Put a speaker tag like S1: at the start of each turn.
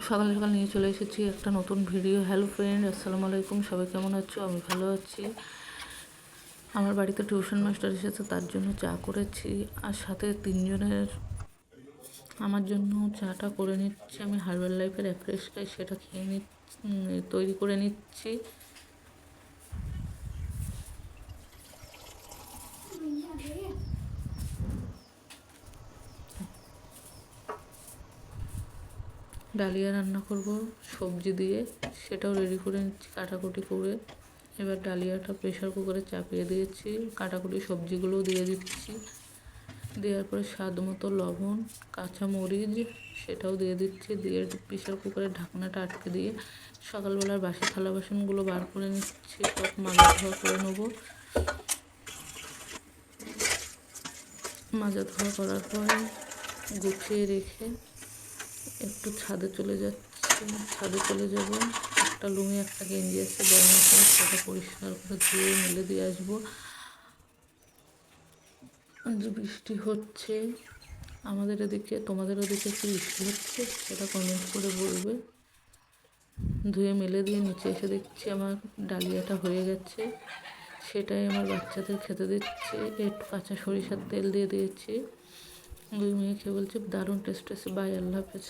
S1: সকাল সকাল নিয়ে চলে এসেছি একটা নতুন ভিডিও। হ্যালো ফ্রেন্ড, আসসালামু আলাইকুম। সবাই কেমন আছো? আমি ভালো আছি। আমার বাড়িতে টিউশন মাস্টার এসেছে, তার জন্য চা করেছি। আর সাথে তিনজনের আমার জন্য চাটা করে নিচ্ছি। আমি হার্বাল লাইফের অ্যাফ্রেশ খাই, সেটা খেয়ে তৈরি করে নিচ্ছি। ডালিয়া রান্না করব সবজি দিয়ে, সেটাও রেডি করে নিচ্ছি কাটাকুটি করে। এবার ডালিয়াটা প্রেশার কুকারে চাপিয়ে দিয়েছি, কাটাকুটি সবজিগুলোও দিয়ে দিচ্ছি। দেওয়ার পরে স্বাদ মতো লবণ, কাঁচা মরিচ সেটাও দিয়ে দিচ্ছি। দিয়ে প্রেশার কুকারের ঢাকনাটা আটকে দিয়ে সকালবেলার বাসি থালা বাসনগুলো বার করে নিচ্ছি। সব মাজা ধোয়া করে নেবো। মাজা ধোয়া করার পরে গুছিয়ে রেখে একটু ছাদে চলে যাচ্ছি। ছাদে চলে যাব, একটা লুঙ্গি একটা গেঞ্জি আছে গরম করে, সেটা পরিষ্কার করে ধুয়ে মেলে দিয়ে আসবো। যে বৃষ্টি হচ্ছে আমাদের এদিকে, তোমাদের ওদিকে কি বৃষ্টি হচ্ছে সেটা কমেন্ট করে বলবে। ধুয়ে মেলে দিয়ে নিচে এসে দেখছি আমার ডালিয়াটা হয়ে গেছে। সেটাই আমার বাচ্চাদের খেতে দিচ্ছি। একটু কাঁচা সরিষার তেল দিয়ে দিয়েছি। দুই মেয়ে খেয়ে বলছে দারুণ টেস্ট এসে। বাই, আল্লাহ হাফেজ।